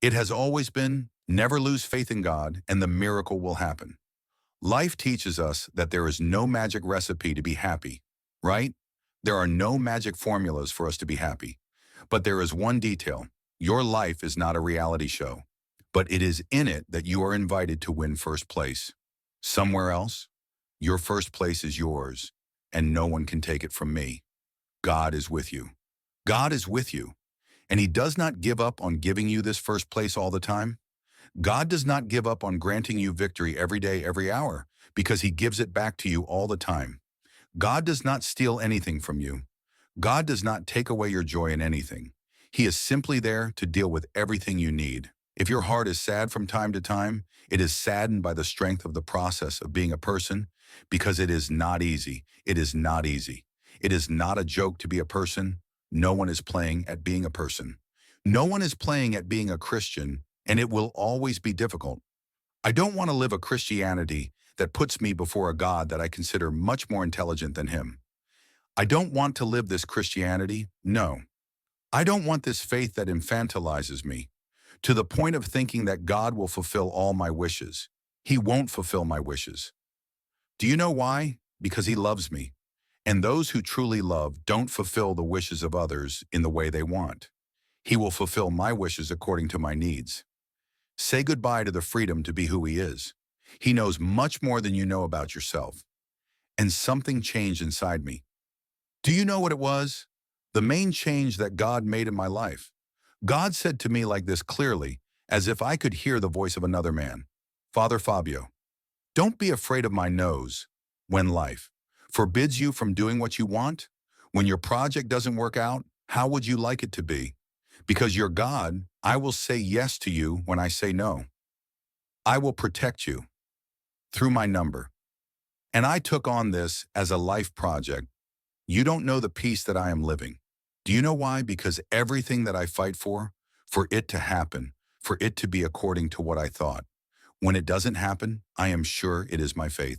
It has always been, never lose faith in God, and the miracle will happen. Life teaches us that there is no magic recipe to be happy, right? There are no magic formulas for us to be happy. But there is one detail. Your life is not a reality show, but it is in it that you are invited to win first place. Somewhere else, your first place is yours, and no one can take it from me. God is with you. God is with you, and He does not give up on giving you this first place all the time. God does not give up on granting you victory every day, every hour, because He gives it back to you all the time. God does not steal anything from you. God does not take away your joy in anything. He is simply there to deal with everything you need. If your heart is sad from time to time, it is saddened by the strength of the process of being a person, because it is not easy. It is not easy. It is not a joke to be a person. No one is playing at being a person. No one is playing at being a Christian, and it will always be difficult. I don't want to live a Christianity that puts me before a God that I consider much more intelligent than Him. I don't want to live this Christianity, no. I don't want this faith that infantilizes me, to the point of thinking that God will fulfill all my wishes. He won't fulfill my wishes. Do you know why? Because He loves me. And those who truly love don't fulfill the wishes of others in the way they want. He will fulfill my wishes according to my needs. Say goodbye to the freedom to be who He is. He knows much more than you know about yourself. And something changed inside me. Do you know what it was? The main change that God made in my life. God said to me like this clearly, as if I could hear the voice of another man. Father Fabio, don't be afraid of my no's when life forbids you from doing what you want. When your project doesn't work out, how would you like it to be? Because you're God, I will say yes to you when I say no. I will protect you through my number. And I took on this as a life project. You don't know the peace that I am living. Do you know why? Because everything that I fight for it to happen, for it to be according to what I thought. When it doesn't happen, I am sure it is my faith.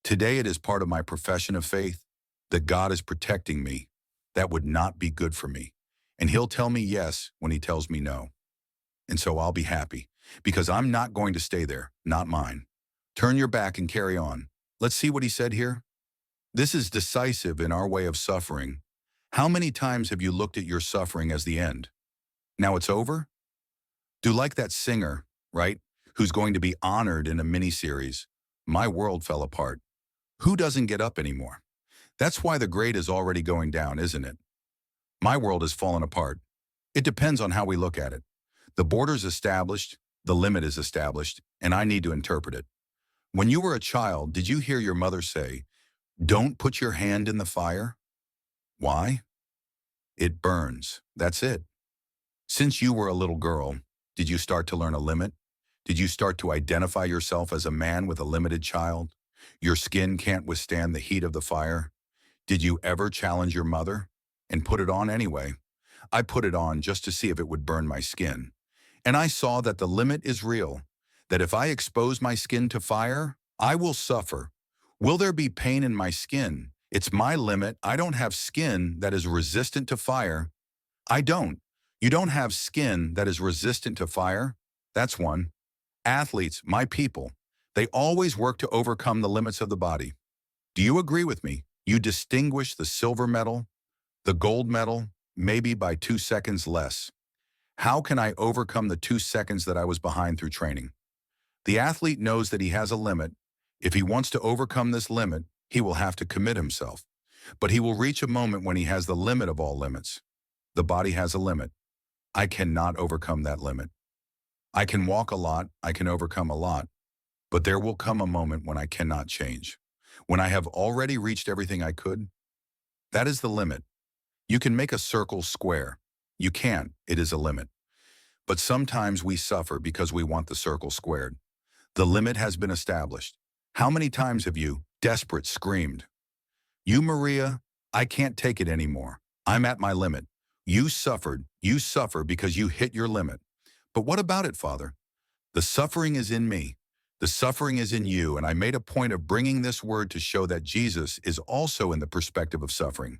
Today it is part of my profession of faith that God is protecting me. That would not be good for me. And He'll tell me yes when He tells me no. And so I'll be happy, because I'm not going to stay there, not mine. Turn your back and carry on. Let's see what He said here. This is decisive in our way of suffering. How many times have you looked at your suffering as the end? Now it's over? Do like that singer, right, who's going to be honored in a mini-series. My world fell apart. Who doesn't get up anymore? That's why the grade is already going down, isn't it? My world has fallen apart. It depends on how we look at it. The border's established, the limit is established, and I need to interpret it. When you were a child, did you hear your mother say, "Don't put your hand in the fire"? Why? It burns. That's it. Since you were a little girl, did you start to learn a limit? Did you start to identify yourself as a man with a limited child? Your skin can't withstand the heat of the fire. Did you ever challenge your mother? And put it on anyway. I put it on just to see if it would burn my skin. And I saw that the limit is real, that if I expose my skin to fire, I will suffer. Will there be pain in my skin? It's my limit. I don't have skin that is resistant to fire. I don't. You don't have skin that is resistant to fire? That's one. Athletes, my people, they always work to overcome the limits of the body. Do you agree with me? You distinguish the silver medal, the gold medal, maybe by 2 seconds less. How can I overcome the 2 seconds that I was behind through training? The athlete knows that he has a limit. If he wants to overcome this limit, he will have to commit himself. But he will reach a moment when he has the limit of all limits. The body has a limit. I cannot overcome that limit. I can walk a lot, I can overcome a lot, but there will come a moment when I cannot change. When I have already reached everything I could, that is the limit. You can make a circle square. You can't, it is a limit. But sometimes we suffer because we want the circle squared. The limit has been established. How many times have you, desperate, screamed, "You, Maria, I can't take it anymore. I'm at my limit." You suffered. You suffer because you hit your limit. But what about it, Father? The suffering is in me. The suffering is in you, and I made a point of bringing this word to show that Jesus is also in the perspective of suffering.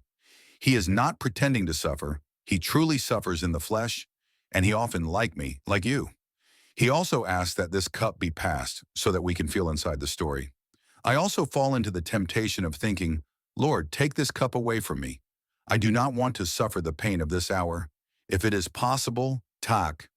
He is not pretending to suffer. He truly suffers in the flesh. and he often like me, like you. He also asks that this cup be passed so that we can feel inside the story. I also fall into the temptation of thinking, Lord, take this cup away from me. I do not want to suffer the pain of this hour. If it is possible, tak,